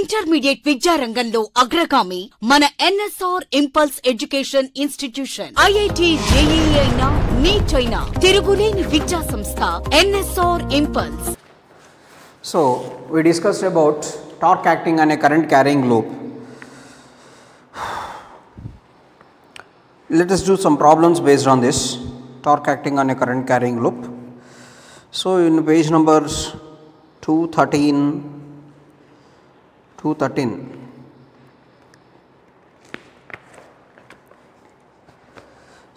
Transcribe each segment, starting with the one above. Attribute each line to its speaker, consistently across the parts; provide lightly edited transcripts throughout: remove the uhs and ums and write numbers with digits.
Speaker 1: Intermediate విద్యారంగంలో అగ్రగామి మన NSR impulse education institution. IIT JEE అయినా నీట్ అయినా తిరుగులేని విద్యా సంస్థ NSR impulse.
Speaker 2: So we discussed about torque acting on a current carrying loop. Let us do some problems based on this torque acting on a current carrying loop. So in page numbers 213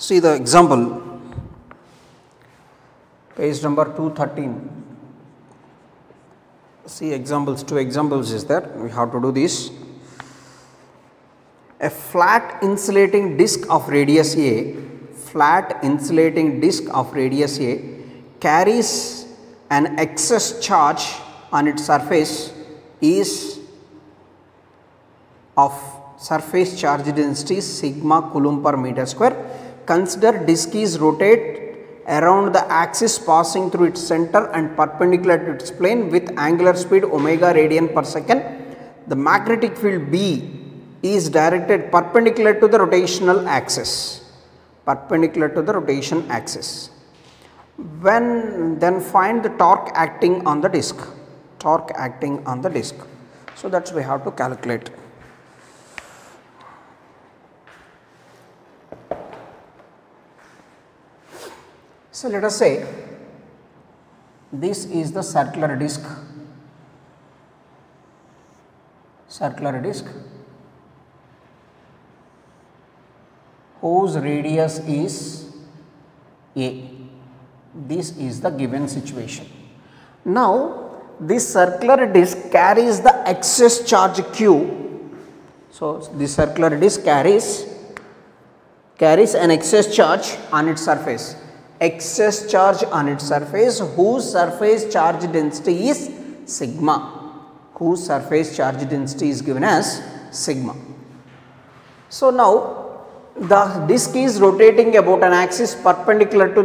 Speaker 2: see the example, page number 213. See examples, two examples is there, we have to do this. A flat insulating disc of radius A, flat insulating disc of radius A carries an excess charge on its surface is of surface charge density sigma coulomb per meter square. Consider disc is rotate around the axis passing through its center and perpendicular to its plane with angular speed omega radian per second. The magnetic field B is directed perpendicular to the rotational axis, perpendicular to the rotation axis. Then find the torque acting on the disc, torque acting on the disc. So that's we have to calculate. So let us say this is the circular disc, whose radius is A. This is the given situation. Now this circular disc carries the excess charge Q. So this circular disc carries an excess charge on its surface, excess charge on its surface whose surface charge density is sigma, whose surface charge density is given as sigma. So now the disc is rotating about an axis perpendicular to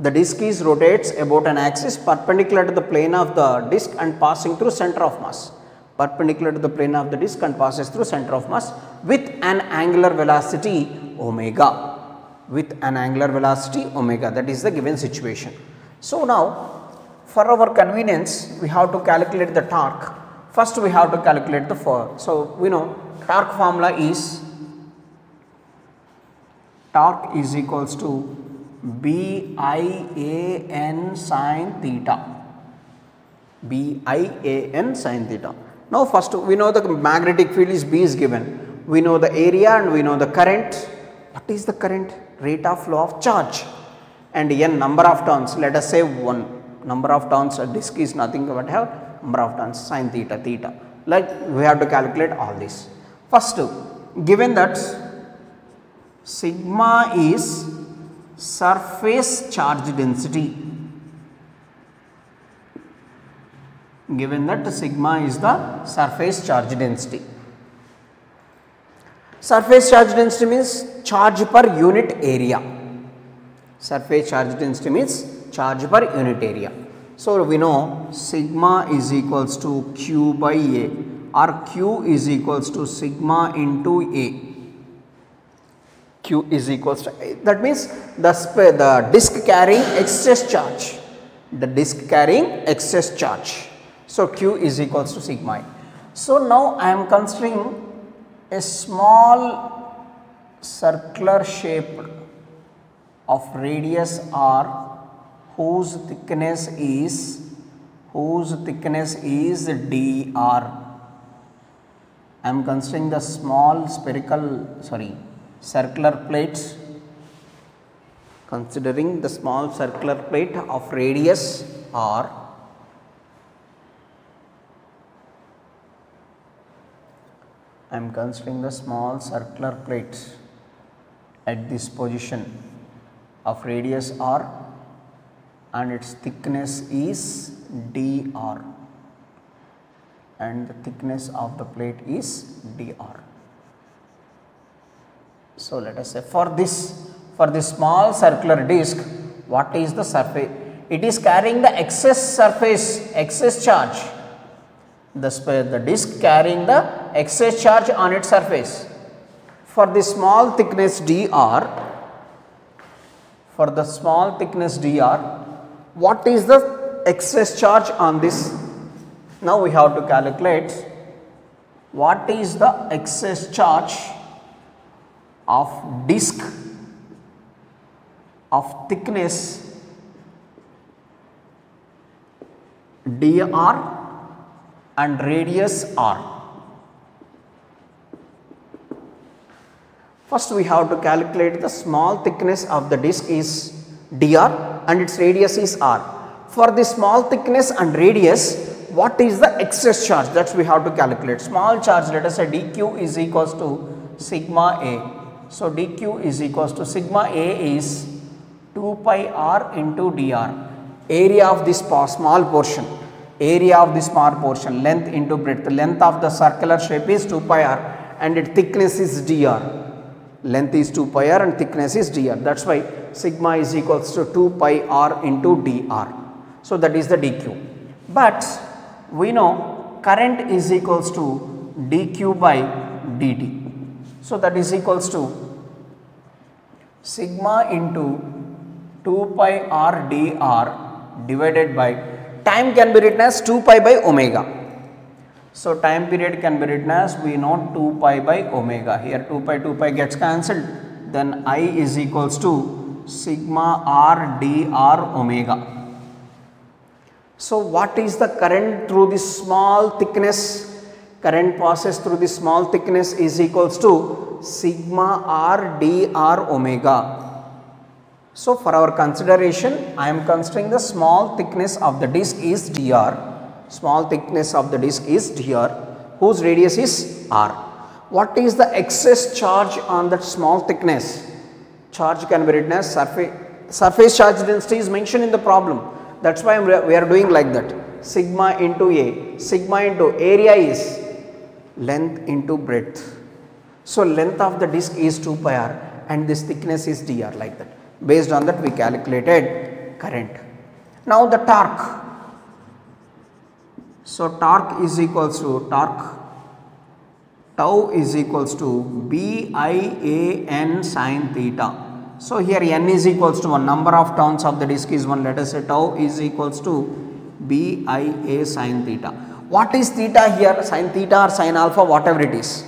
Speaker 2: the disc is rotates about an axis perpendicular to the plane of the disc and passing through center of mass, perpendicular to the plane of the disc and passes through center of mass with an angular velocity omega, with an angular velocity omega, that is the given situation. So now for our convenience we have to calculate the torque. First we have to calculate the force. So we know torque formula is torque is equals to BIAN sin theta, BIAN sin theta. Now first we know the magnetic field is B is given, we know the area and we know the current. What is the current? Rate of flow of charge, and n number of turns, let us say 1 number of turns. A disc is nothing but have number of turns sin theta, like we have to calculate all this. First, given that sigma is surface charge density, given that sigma is the surface charge density. Surface charge density means charge per unit area. Surface charge density means charge per unit area. So we know sigma is equals to Q by A, or Q is equals to sigma into A. Q is equals to A. That means the disc carrying excess charge, the disc carrying excess charge. So Q is equals to sigma. So now I am considering a small circular shape of radius R whose thickness is dr. I am considering the small circular plates, considering the small circular plate of radius R. I am considering the small circular plate at this position of radius R and its thickness is dr, and the thickness of the plate is dr. So let us say for this small circular disc, what is the surface? It is carrying the excess charge. the disk carrying the excess charge on its surface. For the small thickness dr, what is the excess charge on this? Now we have to calculate what is the excess charge of disk of thickness dr and radius r. First we have to calculate the small thickness of the disk is dr and its radius is r. For the small thickness and radius, what is the excess charge? That we have to calculate. Small charge, let us say dq is equals to sigma a. So dq is equals to sigma a is 2 pi r into dr. Area of this small portion, length into breadth. Length of the circular shape is 2 pi r and its thickness is dr. Length is 2 pi r and thickness is dr. That is why sigma is equals to 2 pi r into dr. So that is the dq. But we know current is equals to dq by dt. So that is equals to sigma into 2 pi r dr divided by, time can be written as 2 pi by omega. So time period can be written as, we know 2 pi by omega. Here 2 pi gets cancelled. Then I is equals to sigma r dr omega. So what is the current through this small thickness? Current passes through this small thickness is equals to sigma r dr omega. So for our consideration, I am considering the small thickness of the disk is dr. Small thickness of the disk is dr, whose radius is r. What is the excess charge on that small thickness? Charge can be written as surface charge density is mentioned in the problem. That is why we are doing like that. Sigma into A. Sigma into area is length into breadth. So length of the disk is 2 pi r and this thickness is dr, like that. Based on that we calculated current. Now the torque. So torque is equals to tau is equals to BIAN sin theta. So here n is equals to 1, number of turns of the disk is 1, let us say tau is equals to BIA sin theta. What is theta here? Sin theta or sin alpha, whatever it is.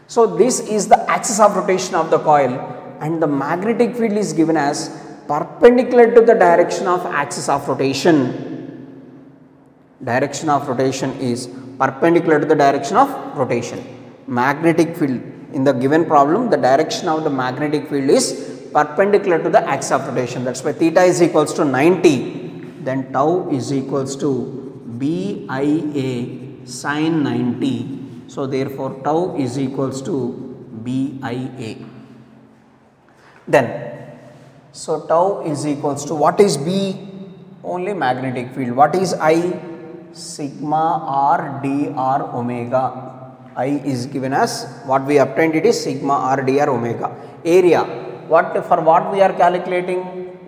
Speaker 2: So this is the axis of rotation of the coil and the magnetic field is given as perpendicular to the direction of axis of rotation. Direction of rotation is perpendicular to the direction of rotation. Magnetic field, in the given problem, the direction of the magnetic field is perpendicular to the axis of rotation. That is why theta is equals to 90, then tau is equals to BIA sin 90. So therefore tau is equals to BIA. Then, so tau is equals to, what is B? Only magnetic field. What is I? Sigma r dr omega. I is given as, what we obtained it is sigma r dr omega. Area, for what we are calculating?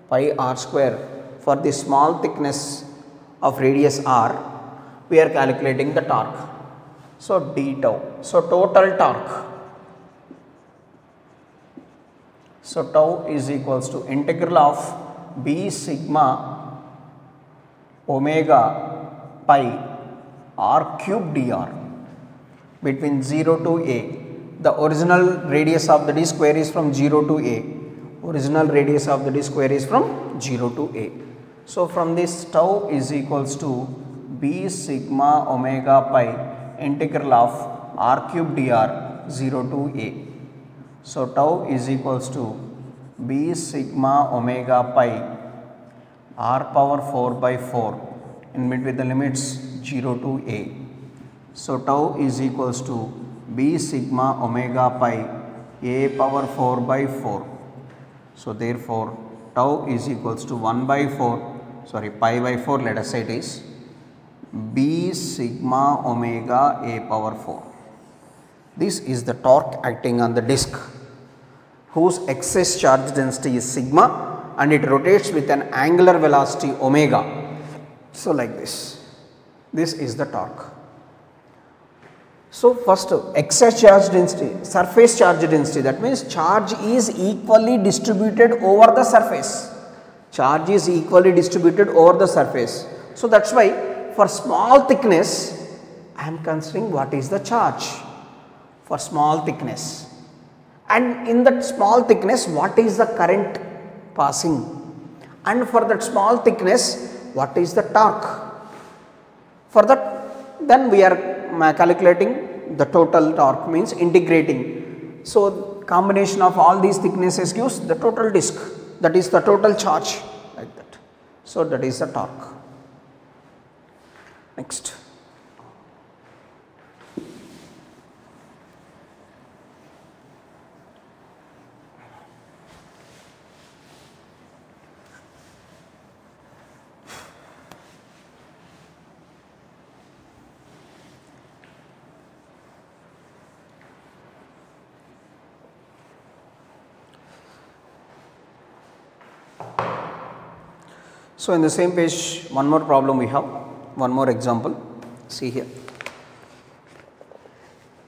Speaker 2: Pi r square. For the small thickness of radius r, we are calculating the torque. So d tau. So total torque. So tau is equals to integral of B sigma omega pi r cube dr between 0 to a. The original radius of the disk square is from 0 to a. Original radius of the disk square is from 0 to a. So from this tau is equals to B sigma omega pi integral of r cube dr 0 to a. So tau is equals to B sigma omega pi r power 4 by 4 in between the limits 0 to a. So tau is equals to B sigma omega pi a power 4 by 4. So therefore tau is equals to 1 by 4, sorry, pi by 4, let us say it is B sigma omega a power 4. This is the torque acting on the disk, whose excess charge density is sigma and it rotates with an angular velocity omega. So like this is the torque. So first, excess charge density, surface charge density, that means charge is equally distributed over the surface. Charge is equally distributed over the surface. So that's why for small thickness, I am considering what is the charge for small thickness, and in that small thickness what is the current passing, and for that small thickness what is the torque. For that, then we are calculating the total torque, means integrating. So combination of all these thicknesses gives the total disc, that is the total charge, like that. So that is the torque. Next. So in the same page, one more problem we have, one more example. See here.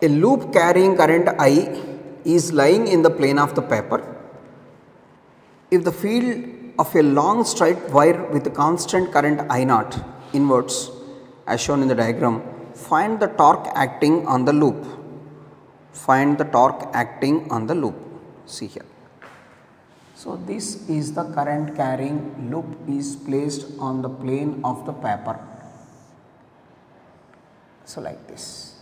Speaker 2: A loop carrying current I is lying in the plane of the paper. If the field of a long straight wire with a constant current I naught inwards as shown in the diagram, find the torque acting on the loop. Find the torque acting on the loop. See here. So this is the current carrying loop is placed on the plane of the paper. So like this.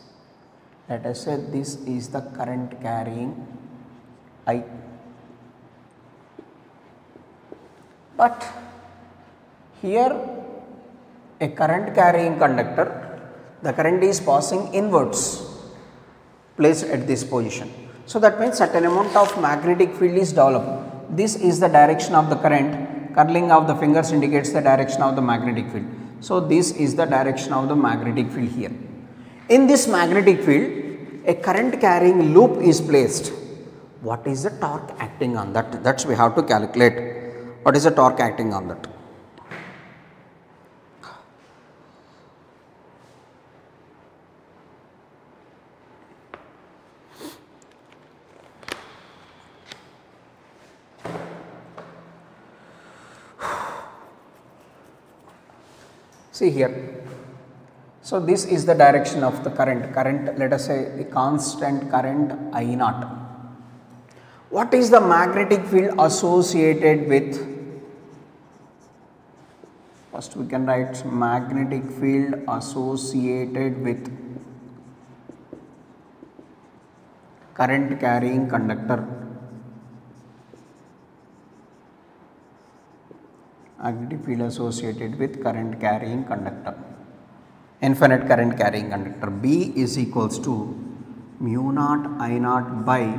Speaker 2: Let us say this is the current carrying I. But here a current carrying conductor, the current is passing inwards, placed at this position. So that means certain amount of magnetic field is developed. This is the direction of the current, curling of the fingers indicates the direction of the magnetic field. So this is the direction of the magnetic field here. In this magnetic field, a current carrying loop is placed. What is the torque acting on that? That's we have to calculate. What is the torque acting on that? See here. So this is the direction of the current, let us say the constant current I naught. What is the magnetic field associated with? First we can write magnetic field associated with current carrying conductor. Magnetic field associated with current carrying conductor, infinite current carrying conductor. B is equals to mu naught I naught by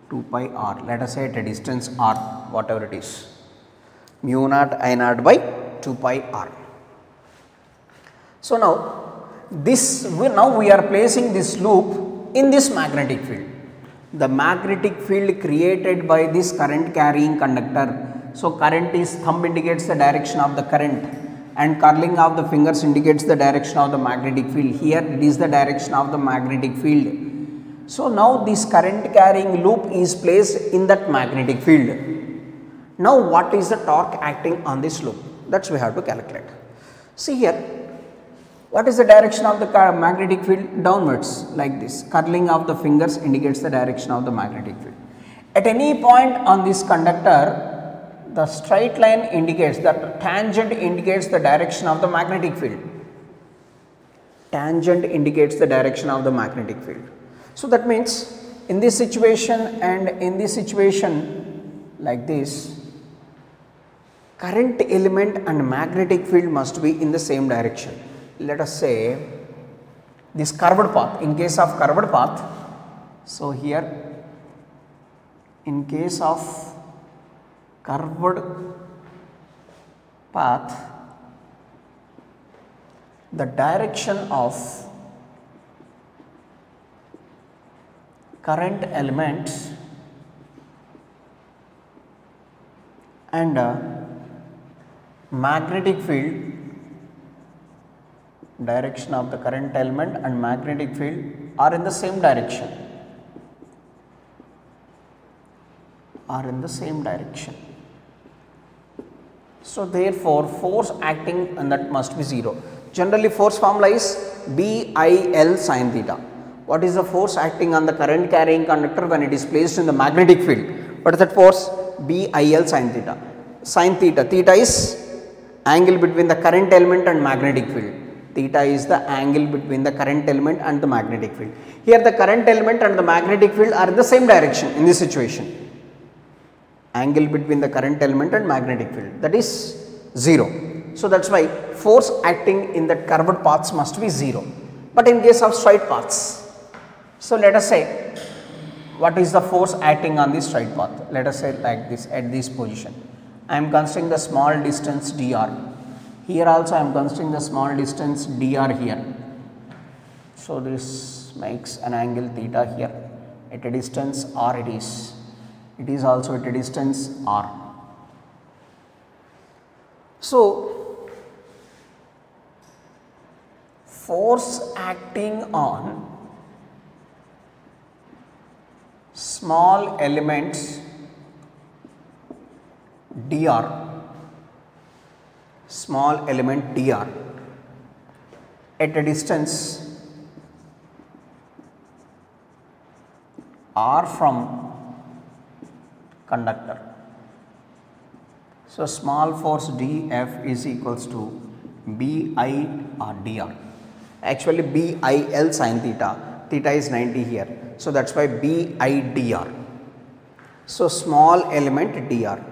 Speaker 2: 2 pi r, let us say at a distance r, whatever it is, mu naught I naught by 2 pi r. So now this, now we are placing this loop in this magnetic field. The magnetic field created by this current carrying conductor. So current is, thumb indicates the direction of the current and curling of the fingers indicates the direction of the magnetic field. Here it is the direction of the magnetic field. So now this current carrying loop is placed in that magnetic field. Now what is the torque acting on this loop? That's we have to calculate. See here, what is the direction of the magnetic field? Downwards, like this. Curling of the fingers indicates the direction of the magnetic field. At any point on this conductor, the straight line indicates, that tangent indicates the direction of the magnetic field. Tangent indicates the direction of the magnetic field. So that means in this situation and in this situation, like this, current element and magnetic field must be in the same direction. Let us say this curved path, in case of curved path, so here in case of curved path, the direction of current element and magnetic field direction of the current element and magnetic field are in the same direction, So therefore, force acting on that must be 0. Generally force formula is BIL sin theta. What is the force acting on the current carrying conductor when it is placed in the magnetic field? What is that force? BIL sin theta. Sin theta, theta is angle between the current element and magnetic field. Theta is the angle between the current element and the magnetic field. Here the current element and the magnetic field are in the same direction in this situation. Angle between the current element and magnetic field, that is 0. So that is why force acting in that curved paths must be 0. But in case of straight paths, so let us say what is the force acting on the straight path? Let us say like this, at this position. I am considering the small distance dr. Here also I am considering the small distance dr here. So this makes an angle theta here at a distance r it is. It is also at a distance r. So force acting on small elements dr, small element dr at a distance r from conductor. So small force dF is equals to BI dr. Actually BIL sin theta, theta is 90 here. So that is why BI dr. So small element dr.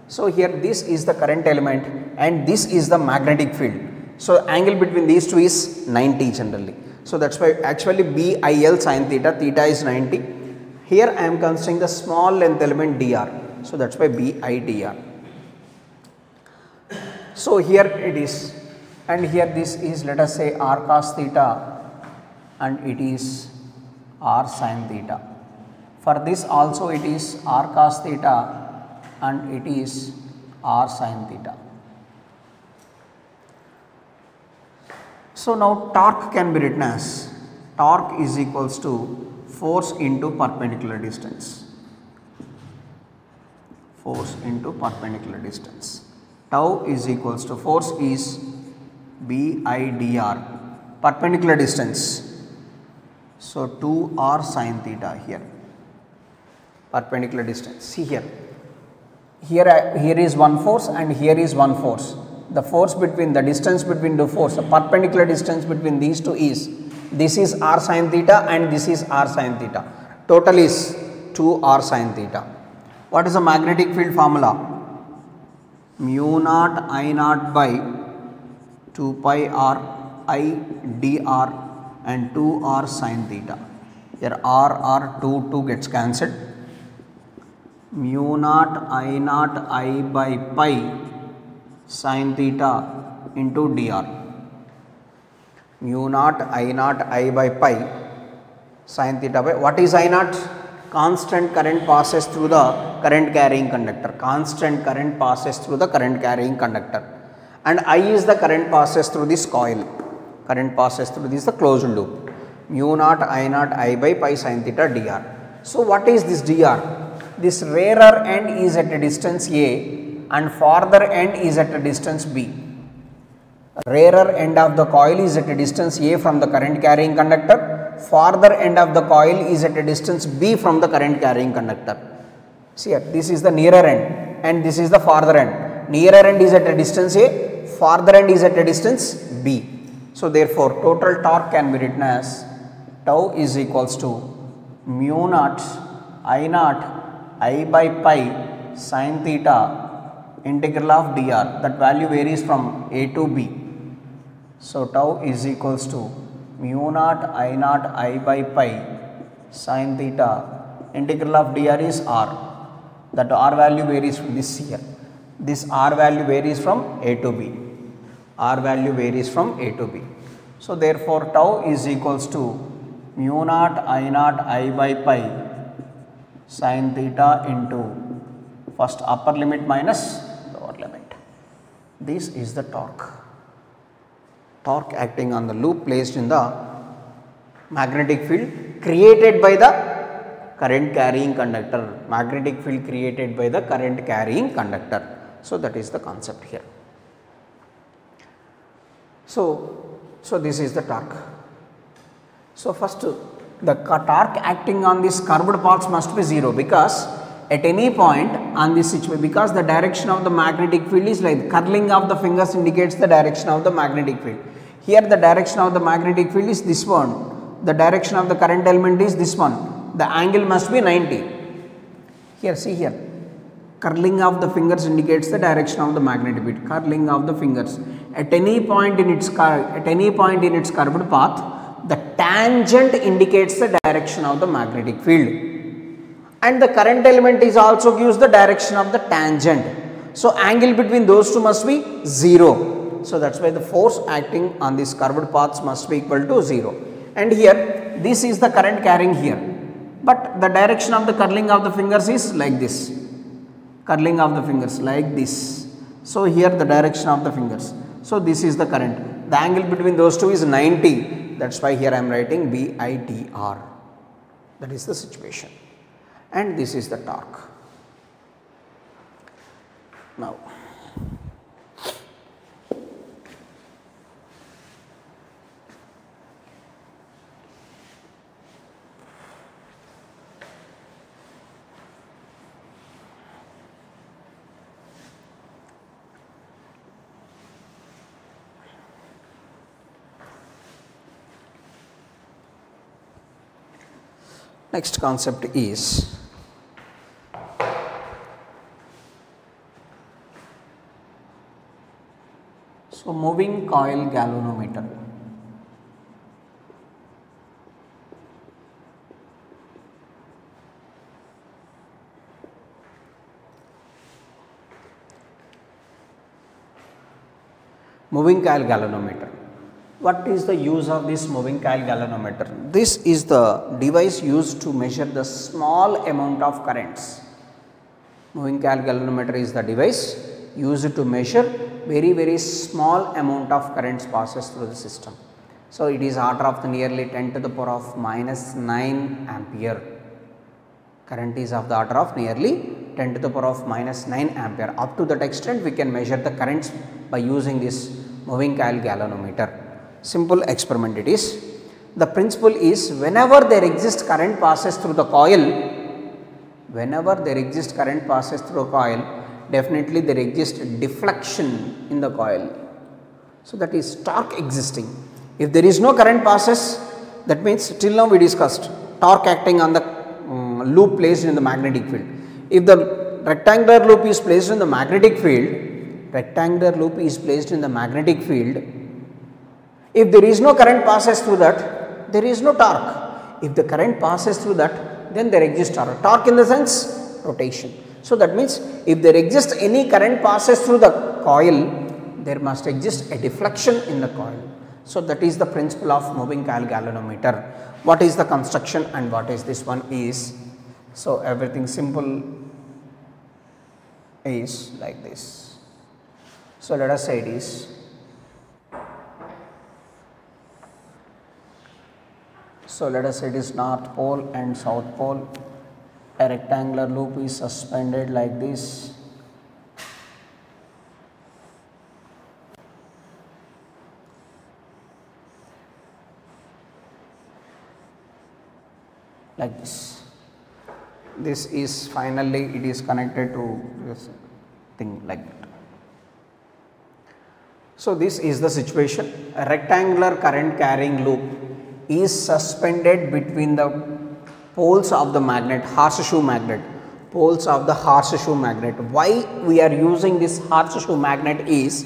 Speaker 2: So here this is the current element and this is the magnetic field. So angle between these two is 90 generally. So that is why actually BIL sin theta, theta is 90. Here I am considering the small length element dr. So that is why BI dr. So here it is, and here this is, let us say, r cos theta and it is r sin theta. For this also it is r cos theta and it is r sin theta. So now torque can be written as torque is equals to force into perpendicular distance. Force into perpendicular distance. Tau is equals to force is BI dr, perpendicular distance. So 2r sin theta here, perpendicular distance. See here, here is one force and here is one force. The force between, the distance between the force, the perpendicular distance between these two is, this is r sin theta and this is r sin theta. Total is 2r sin theta. What is the magnetic field formula? Mu naught I naught by 2 pi r I dr and 2r sin theta. Here r 2 gets cancelled. Mu naught I naught I by pi sin theta into dr. Mu naught I naught I by pi sin theta by, what is I naught? Constant current passes through the current carrying conductor. Constant current passes through the current carrying conductor. And I is the current passes through this coil. Current passes through this, the closed loop. Mu naught I naught I by pi sin theta dr. So what is this dr? This rarer end is at a distance A and farther end is at a distance B. Rarer end of the coil is at a distance A from the current carrying conductor. Farther end of the coil is at a distance B from the current carrying conductor. See here, this is the nearer end and this is the farther end. Nearer end is at a distance A, farther end is at a distance B. So therefore, total torque can be written as tau is equals to mu naught I naught I by pi sin theta integral of dr, that value varies from A to B. So tau is equals to mu naught I naught I by pi sin theta, integral of dr is r, that r value varies from this here. This r value varies from A to B. R value varies from A to B. So therefore tau is equals to mu naught I naught I by pi sin theta into first upper limit minus lower limit. This is the torque. torque acting on the loop placed in the magnetic field created by the current carrying conductor, magnetic field created by the current carrying conductor. So, that is the concept here. So this is the torque. So, first the torque acting on these curved paths must be 0, because at any point on this situation, because the direction of the magnetic field is like curling of the fingers indicates the direction of the magnetic field. Here the direction of the magnetic field is this one, the direction of the current element is this one, the angle must be 90. Here, see here, curling of the fingers indicates the direction of the magnetic field, curling of the fingers. At any point in its curved path, the tangent indicates the direction of the magnetic field, and the current element is also gives the direction of the tangent. So, angle between those two must be 0. So, that is why the force acting on these curved paths must be equal to 0. And here this is the current carrying here, but the direction of the curling of the fingers is like this, curling of the fingers like this. So, here the direction of the fingers. So, this is the current, the angle between those two is 90. That is why here I am writing BITR, that is the situation, and this is the torque. Now, next concept is moving coil galvanometer. Moving coil galvanometer. What is the use of this moving coil galvanometer? This is the device used to measure the small amount of currents. Moving coil galvanometer is the device used to measure very small amount of currents passes through the system. So, it is order of the nearly 10 to the power of -9 ampere. Current is of the order of nearly 10 to the power of -9 ampere. Up to that extent we can measure the currents by using this moving coil galvanometer. Simple experiment it is. The principle is, whenever there exists current passes through the coil, definitely there exists deflection in the coil. So, that is torque existing. If there is no current passes, that means till now we discussed torque acting on the loop placed in the magnetic field. If the rectangular loop is placed in the magnetic field, if there is no current passes through that, there is no torque. If the current passes through that, then there exists torque. Torque in the sense rotation. So, that means if there exists any current passes through the coil, there must exist a deflection in the coil. So, that is the principle of moving coil galvanometer. What is the construction and what is this one is? So, everything simple is like this. So, let us say it is. So, let us say it is north pole and south pole. A rectangular loop is suspended like this. Like this. This is finally it is connected to this thing like that. So, this is the situation. A rectangular current carrying loop is suspended between the poles of the magnet, horseshoe magnet, poles of the horseshoe magnet. Why we are using this horseshoe magnet is,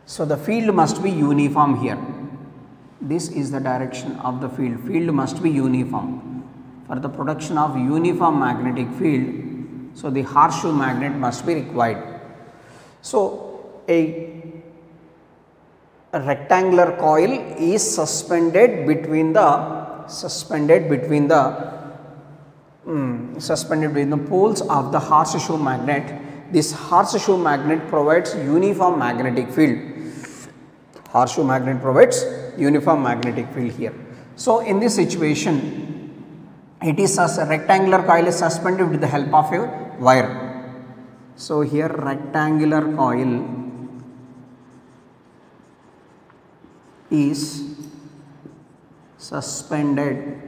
Speaker 2: so the field must be uniform here. This is the direction of the field, field must be uniform. For the production of uniform magnetic field, so the horseshoe magnet must be required. So, a rectangular coil is suspended between the poles of the horseshoe magnet. This horseshoe magnet provides uniform magnetic field. Horseshoe magnet provides uniform magnetic field here. So, in this situation, it is a rectangular coil is suspended with the help of a wire. So, here rectangular coil is suspended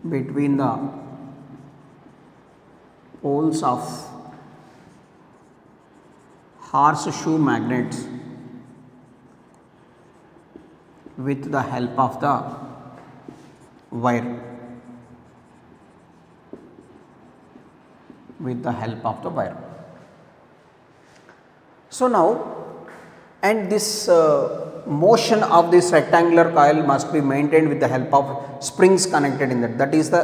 Speaker 2: between the poles of horseshoe magnets with the help of the wire. So, now and this motion of this rectangular coil must be maintained with the help of springs connected in that. That is the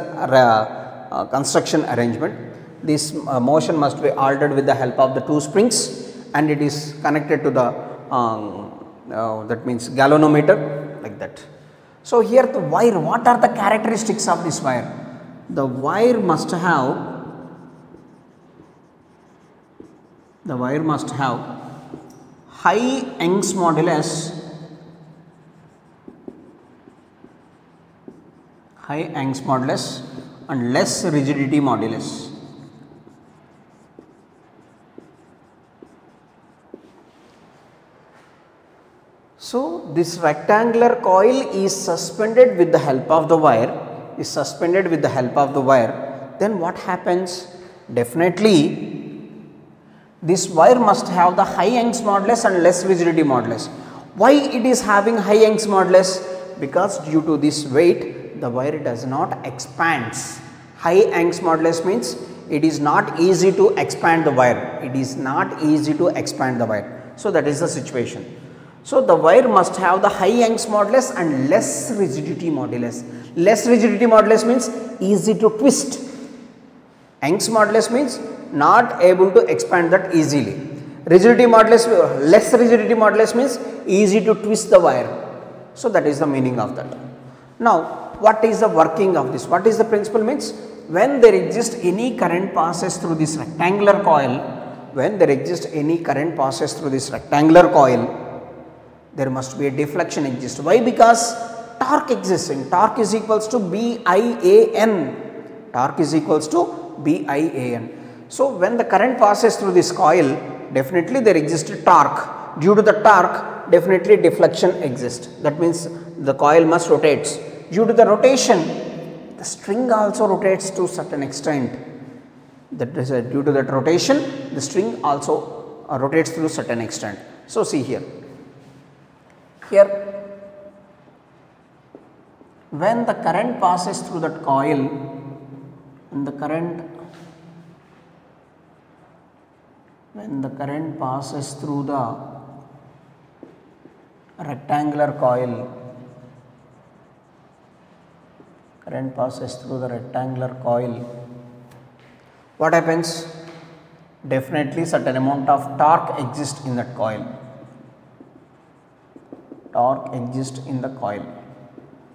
Speaker 2: construction arrangement. This motion must be altered with the help of the two springs, and it is connected to the that means galvanometer, like that. So, here the wire, what are the characteristics of this wire? The wire must have high Young's modulus, and less rigidity modulus. So, this rectangular coil is suspended with the help of the wire, then what happens? Definitely this wire must have the high Young's modulus and less rigidity modulus. Why it is having high Young's modulus? Because due to this weight, the wire does not expand. High Young's modulus means it is not easy to expand the wire. So, that is the situation. So, the wire must have the high Young's modulus and less rigidity modulus. Less rigidity modulus means easy to twist. Young's modulus means not able to expand that easily. Rigidity modulus, less rigidity modulus means easy to twist the wire. So, that is the meaning of that. Now, what is the working of this? What is the principle means? When there exists any current passes through this rectangular coil, there must be a deflection exist. Why? Because torque exists, and torque is equals to BIAN. So, when the current passes through this coil, definitely there exists a torque. Due to the torque, definitely deflection exists. That means the coil must rotate. Due to the rotation, the string also rotates to certain extent. That is due to that rotation, the string also rotates to a certain extent. So, see here. When the current passes through that coil, when the current passes through the rectangular coil, what happens? Definitely certain amount of torque exists in that coil.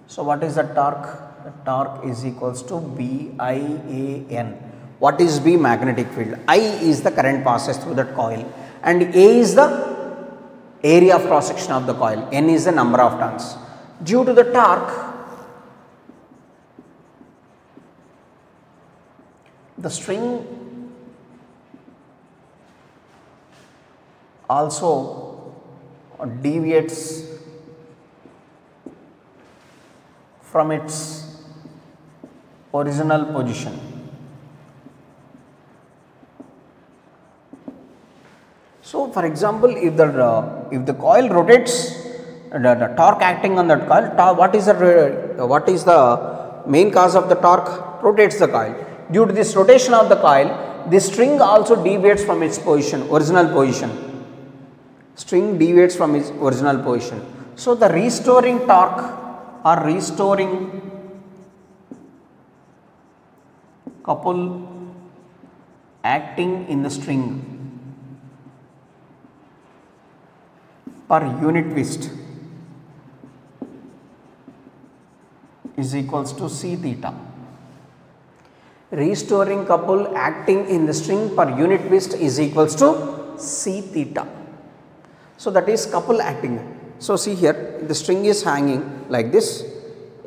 Speaker 2: So, what is the torque? The torque is equals to BIAN. What is B? Magnetic field. I is the current passes through that coil, and A is the area of cross section of the coil, N is the number of turns. Due to the torque, the string also deviates from its original position. So, for example, if the coil rotates, the torque acting on that coil, what is the main cause of the torque? Rotates the coil. Due to this rotation of the coil, the string also deviates from its original position. So, the restoring torque or restoring couple acting in the string per unit twist is equals to C theta. Restoring couple acting in the string per unit twist is equals to C theta. So that is couple acting. So see here, the string is hanging like this.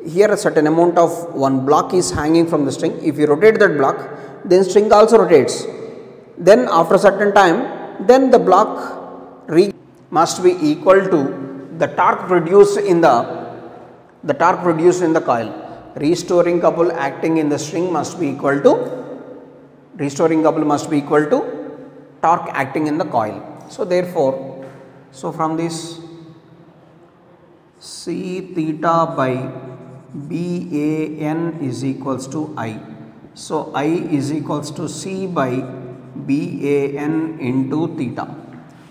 Speaker 2: Here a certain amount of one block is hanging from the string. If you rotate that block, then string also rotates. Then after a certain time, then the block must be equal to the torque produced in the coil. Restoring couple acting in the string must be equal to torque acting in the coil. So therefore, from this C theta by BAN is equals to I. So I is equals to C by BAN into theta.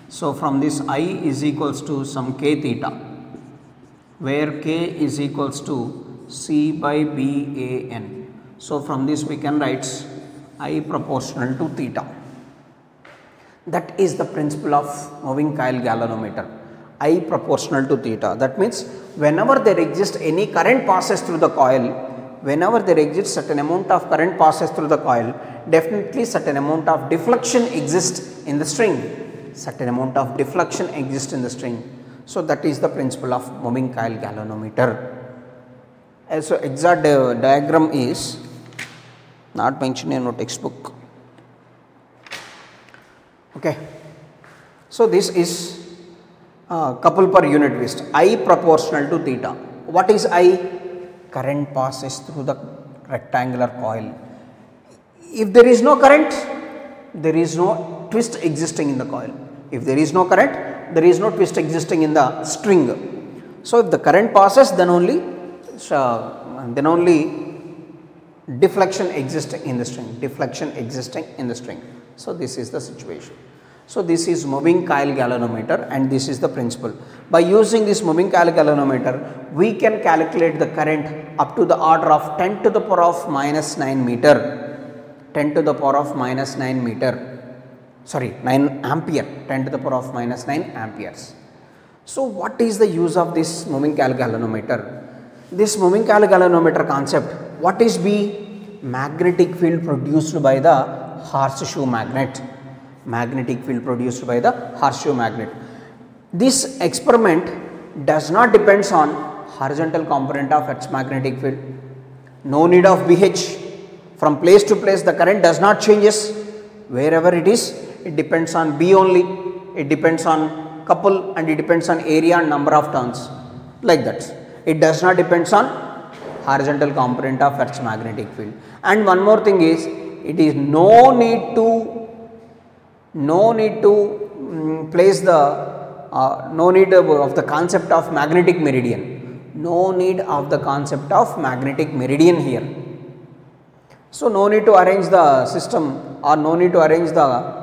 Speaker 2: So from this I is equals to some K theta, where K is equals to C by BAN. So from this we can write I proportional to theta. That is the principle of moving coil galvanometer. I proportional to theta. That means whenever there exists any current passes through the coil, whenever there exists certain amount of current passes through the coil, definitely certain amount of deflection exists in the string. Certain amount of deflection exists in the string. So that is the principle of moving coil galvanometer. So exact diagram is not mentioned in your textbook. Okay. So this is couple per unit twist. I proportional to theta. What is I? Current passes through the rectangular coil. If there is no current, there is no twist existing in the coil. If there is no current, there is no twist existing in the string. So if the current passes, then only deflection existing in the string. So this is the situation. So this is moving coil galvanometer, and this is the principle. By using this moving coil galvanometer, we can calculate the current up to the order of 10 to the power of minus 9 meter. 10 to the power of minus 9 meter. Sorry, 9 ampere. 10 to the power of minus 9 amperes. So what is the use of this moving coil galvanometer? This moving coil galvanometer concept, what is B? Magnetic field produced by the horseshoe magnet. Magnetic field produced by the horseshoe magnet. This experiment does not depends on horizontal component of Earth's magnetic field. No need of BH. From place to place the current does not changes. Wherever it is, it depends on B only. It depends on couple, and it depends on area and number of turns, like that. It does not depends on horizontal component of Earth's magnetic field. And one more thing is, it is no need to place the no need of the concept of magnetic meridian. No need of the concept of magnetic meridian here. So no need to arrange the system, or no need to arrange the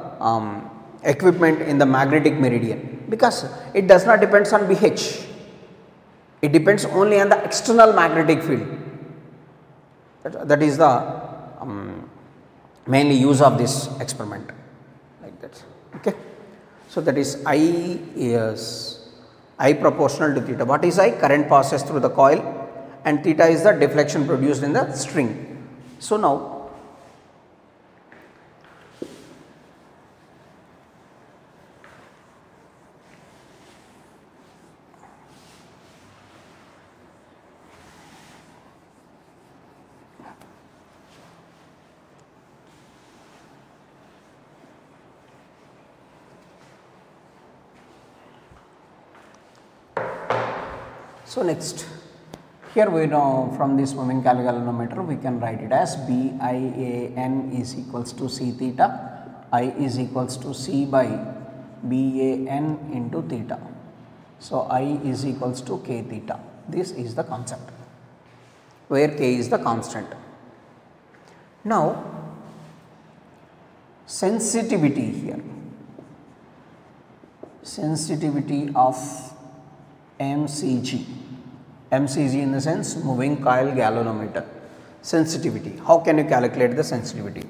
Speaker 2: equipment in the magnetic meridian, because it does not depends on BH. It depends only on the external magnetic field. That is the mainly use of this experiment, like that. Okay. So that is I proportional to theta. What is I? Current passes through the coil, and theta is the deflection produced in the string. So now next, here we know from this moving coil galvanometer we can write it as BIAN is equals to C theta, I is equals to C by BAN into theta. So I is equals to K theta. This is the concept, where K is the constant. Now sensitivity here, sensitivity of MCG. MCG in the sense moving coil galvanometer. Sensitivity. How can you calculate the sensitivity?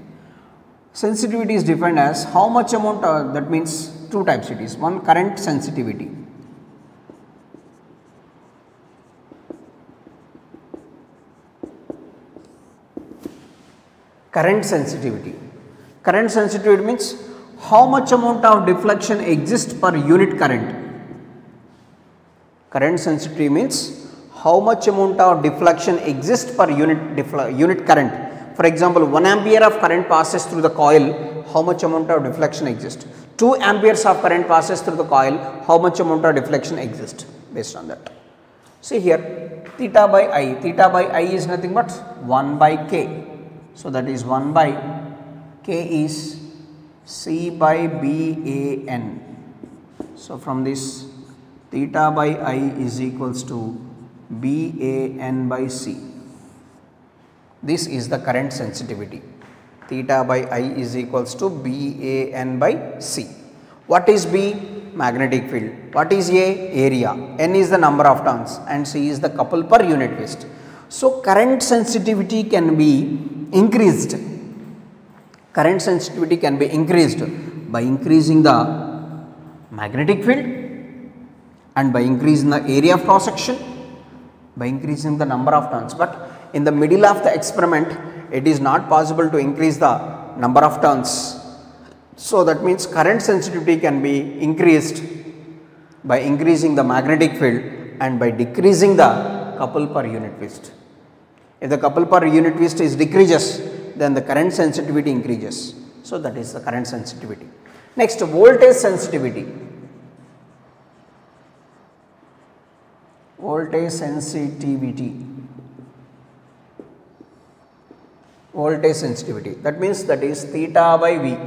Speaker 2: Sensitivity is defined as how much amount, that means two types it is. One, current sensitivity. Current sensitivity. Current sensitivity means how much amount of deflection exists per unit current. Current sensitivity means how much amount of deflection exists per unit current. For example, 1 ampere of current passes through the coil, how much amount of deflection exists. 2 amperes of current passes through the coil, how much amount of deflection exists based on that. See here, theta by I is nothing but 1 by k. So that is 1 by k is C by BAN. So from this, theta by I is equals to BAN by C. This is the current sensitivity. Theta by I is equals to BAN by C. What is B? Magnetic field. What is A? Area. N is the number of turns and C is the couple per unit twist. So current sensitivity can be increased. Current sensitivity can be increased by increasing the magnetic field and by increasing the area of cross section, by increasing the number of turns. But in the middle of the experiment, it is not possible to increase the number of turns. So that means current sensitivity can be increased by increasing the magnetic field and by decreasing the couple per unit twist. If the couple per unit twist is decreases, then the current sensitivity increases. So that is the current sensitivity. Next, voltage sensitivity. Voltage sensitivity. Voltage sensitivity, that means that is theta by V.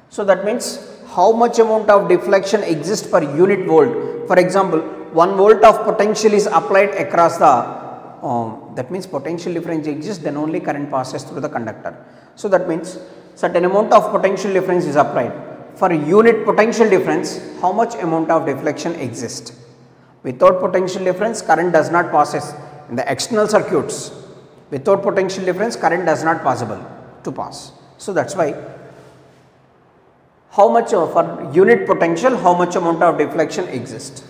Speaker 2: So that means how much amount of deflection exists per unit volt. For example, 1 volt of potential is applied across the, that means potential difference exists, then only current passes through the conductor. So that means certain amount of potential difference is applied. For unit potential difference, how much amount of deflection exists. Without potential difference, current does not passes in the external circuits. Without potential difference, current does not possible to pass. So that is why how much for unit potential, how much amount of deflection exists.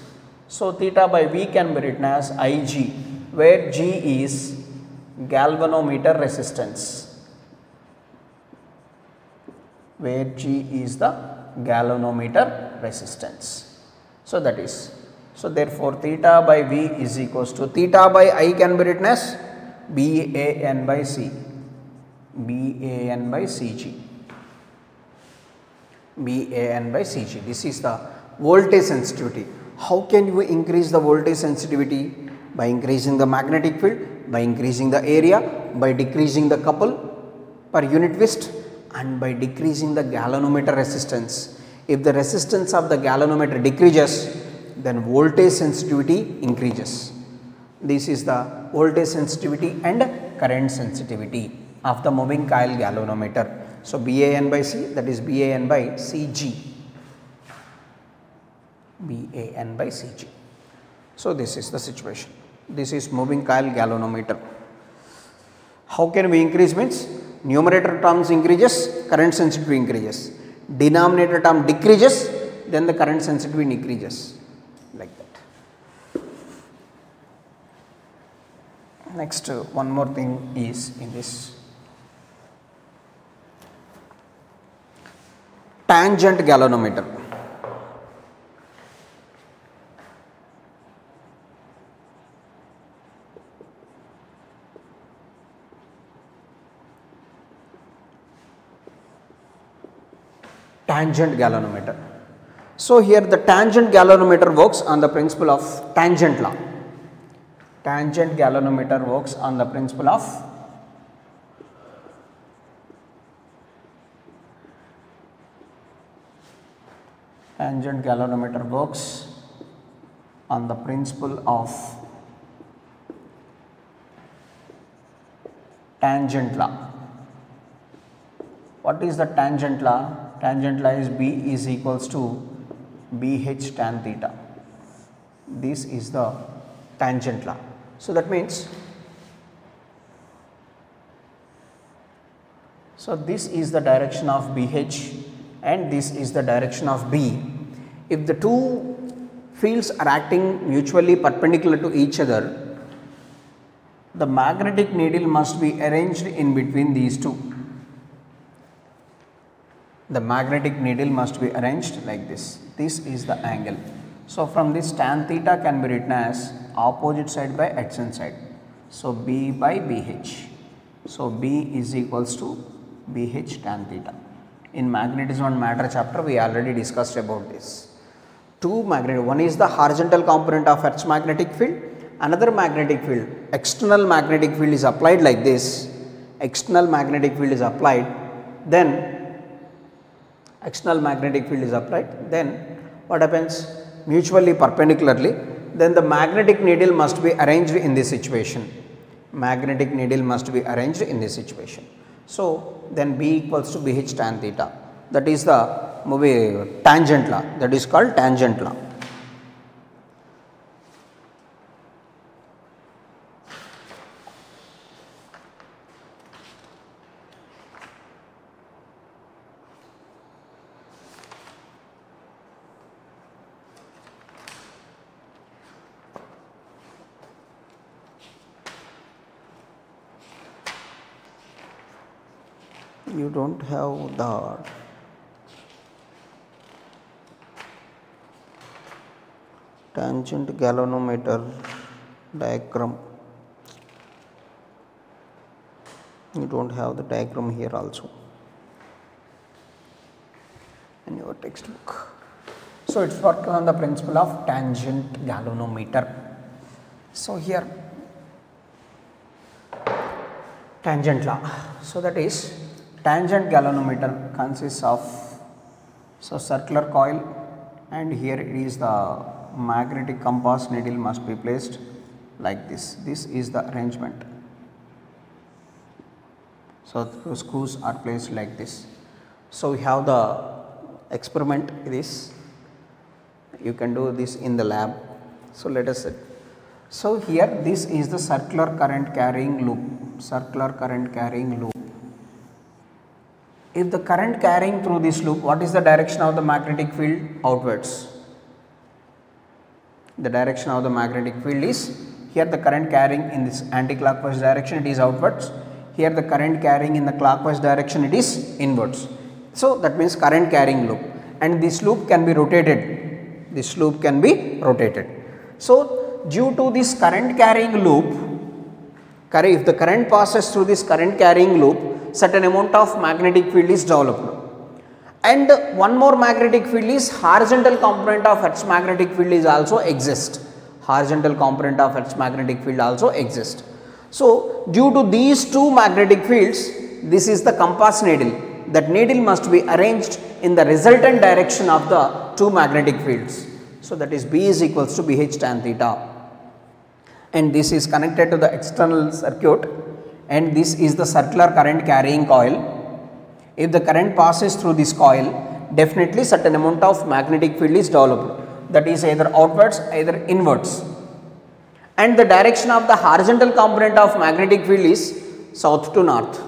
Speaker 2: So theta by V can be written as Ig, where G is galvanometer resistance, where G is the galvanometer resistance. So that is, so therefore theta by V is equals to, theta by I can be written as BAN by C, BAN by CG, BAN by CG. This is the voltage sensitivity. How can you increase the voltage sensitivity? By increasing the magnetic field, by increasing the area, by decreasing the couple per unit twist, and by decreasing the galvanometer resistance. If the resistance of the galvanometer decreases, then voltage sensitivity increases. This is the voltage sensitivity and current sensitivity of the moving coil galvanometer. So BAN by C, that is BAN by CG, BAN by CG. So this is the situation. This is moving coil galvanometer. How can we increase? Means numerator terms increases, current sensitivity increases. Denominator term decreases, then the current sensitivity increases, like that. Next, one more thing is in this tangent galvanometer. Tangent galvanometer. So here the tangent galvanometer works on the principle of tangent law. Tangent galvanometer works on the principle of tangent galvanometer works on the principle of tangent law. What is the tangent law? Tangent law is B is equals to BH tan theta. This is the tangent law. So that means, so this is the direction of BH and this is the direction of B. If the two fields are acting mutually perpendicular to each other, the magnetic needle must be arranged in between these two. The magnetic needle must be arranged like this. This is the angle. So from this tan theta can be written as opposite side by adjacent side. So B by BH. So B is equals to BH tan theta. In magnetism and matter chapter we already discussed about this. Two magnetic, one is the horizontal component of Earth's magnetic field, another magnetic field, external magnetic field is applied like this, external magnetic field is applied, then external magnetic field is applied, then what happens? Mutually perpendicularly, then the magnetic needle must be arranged in this situation, magnetic needle must be arranged in this situation. So then B equals to BH tan theta, that is the tangent law, that is called tangent law. You don't have the tangent galvanometer diagram, you don't have the diagram here also in your textbook. So it's worked on the principle of tangent galvanometer. So here tangent law, so that is tangent galvanometer consists of circular coil, and here it is the magnetic compass needle must be placed like this. This is the arrangement. So the screws are placed like this. So we have the experiment, this you can do this in the lab. So let us see. So here this is the circular current carrying loop, circular current carrying loop. If the current carrying through this loop, what is the direction of the magnetic field? Outwards. The direction of the magnetic field is, here the current carrying in this anti-clockwise direction, it is outwards. Here the current carrying in the clockwise direction, it is inwards. So that means current carrying loop, and this loop can be rotated, this loop can be rotated. So due to this current carrying loop, if the current passes through this current carrying loop, certain amount of magnetic field is developed. And one more magnetic field is horizontal component of Earth's magnetic field is also exist. Horizontal component of Earth's magnetic field also exists. So due to these two magnetic fields, this is the compass needle. That needle must be arranged in the resultant direction of the two magnetic fields. So that is B is equals to BH tan theta. And this is connected to the external circuit, and this is the circular current carrying coil. If the current passes through this coil, definitely certain amount of magnetic field is developed, that is either outwards, either inwards. And the direction of the horizontal component of magnetic field is south to north.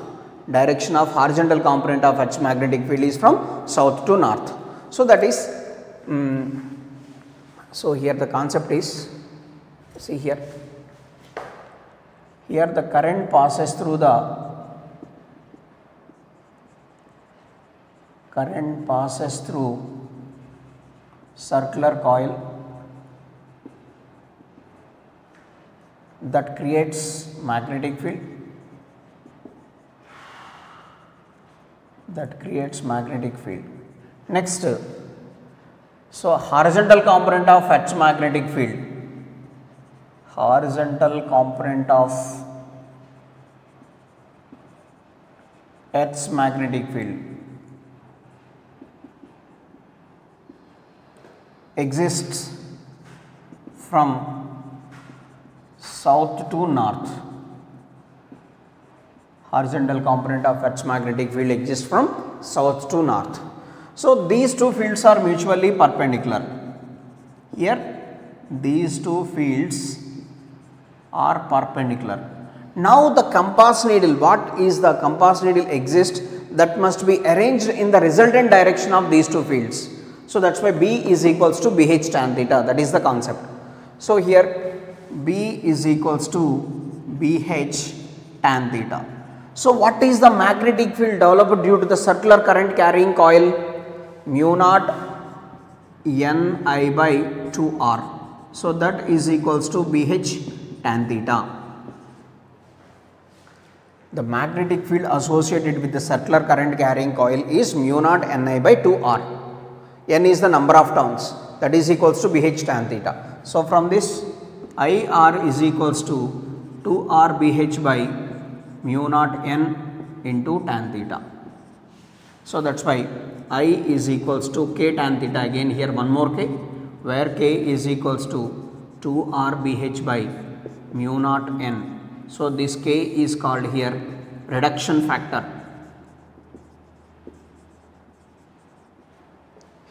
Speaker 2: Direction of horizontal component of Earth's magnetic field is from south to north. So that is, so here the concept is, see here, here the current passes through the circular coil that creates magnetic field, Next, so horizontal component of Earth's magnetic field, horizontal component of Earth's magnetic field exists from south to north. Horizontal component of Earth's magnetic field exists from south to north. So these two fields are mutually perpendicular. Here these two fields are perpendicular. Now the compass needle, what is the compass needle exists, that must be arranged in the resultant direction of these two fields. So that's why B is equals to BH tan theta, that is the concept. So here B is equals to BH tan theta. So what is the magnetic field developed due to the circular current carrying coil? Mu naught Ni by 2r. So that is equals to BH tan theta. The magnetic field associated with the circular current carrying coil is mu naught Ni by 2r. N is the number of turns, that is equals to BH tan theta. So from this, IR is equals to 2r BH by mu naught N into tan theta. So that's why I is equals to K tan theta, again here one more K, where K is equals to 2r BH by mu naught N. So this K is called here reduction factor.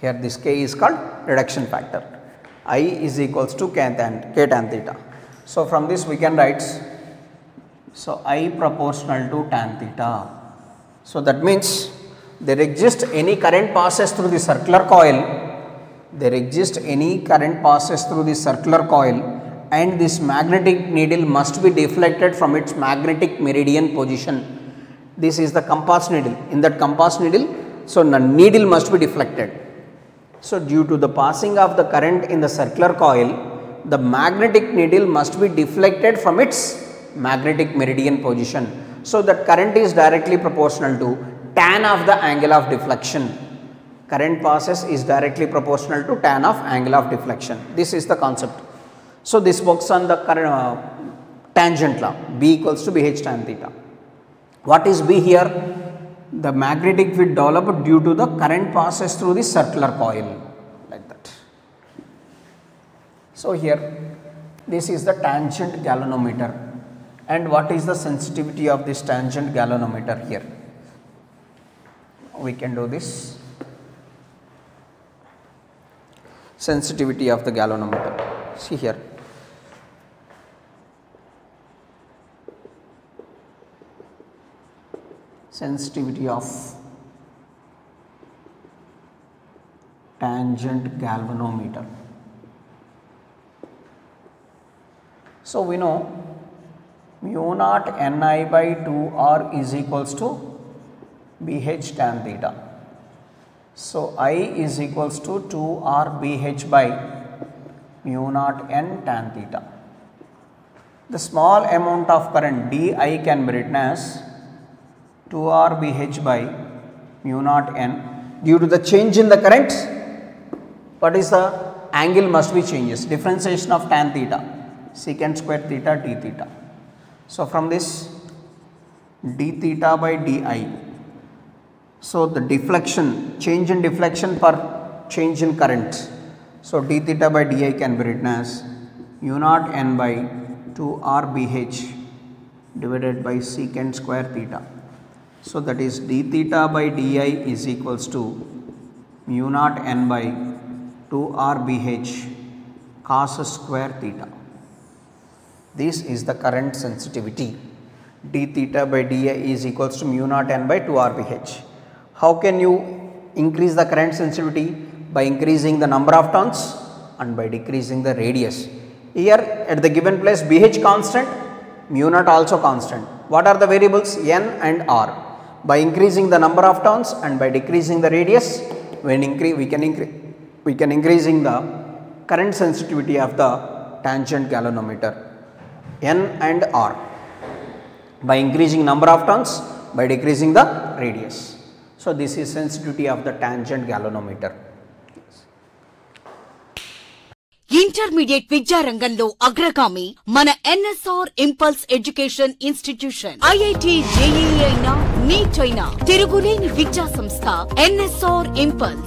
Speaker 2: Here this K is called reduction factor. I is equals to K tan theta. So from this we can write, so I proportional to tan theta. So that means there exists any current passes through the circular coil, and this magnetic needle must be deflected from its magnetic meridian position. This is the compass needle. In that compass needle, so the needle must be deflected. So due to the passing of the current in the circular coil, the magnetic needle must be deflected from its magnetic meridian position. So that current is directly proportional to tan of the angle of deflection. Current passes is directly proportional to tan of angle of deflection. This is the concept. So this works on the current tangent law, B equals to BH tan theta. What is B here? The magnetic field developed due to the current passes through the circular coil, like that. So here this is the tangent galvanometer, and what is the sensitivity of this tangent galvanometer here? We can do this. Sensitivity of the galvanometer. See here. Sensitivity of tangent galvanometer. So we know mu naught Ni by 2r is equals to BH tan theta. So I is equals to 2r BH by mu naught N tan theta. The small amount of current Di can be written as 2r BH by mu naught N. Due to the change in the current, what is the angle must be changes? Differentiation of tan theta, secant square theta d theta. So from this, d theta by di. So the deflection, change in deflection per change in current. So d theta by di can be written as mu naught N by 2r BH divided by secant square theta. So that is d theta by di is equals to mu naught N by 2r BH cos square theta. This is the current sensitivity. D theta by di is equals to mu naught N by 2r BH. How can you increase the current sensitivity? By increasing the number of turns and by decreasing the radius. Here at the given place BH constant, mu naught also constant. What are the variables? N and R. By increasing the number of turns and by decreasing the radius, we can increasing the current sensitivity of the tangent galvanometer, N and R, by increasing number of turns, by decreasing the radius. So this is sensitivity of the tangent galvanometer.
Speaker 1: Intermediate విద్యారంగంలో అగ్రగామి మన NSR impulse education institution. IIT JEE అయినా neat అయినా తిరుగులేని విద్యా సంస్థ NSR impulse.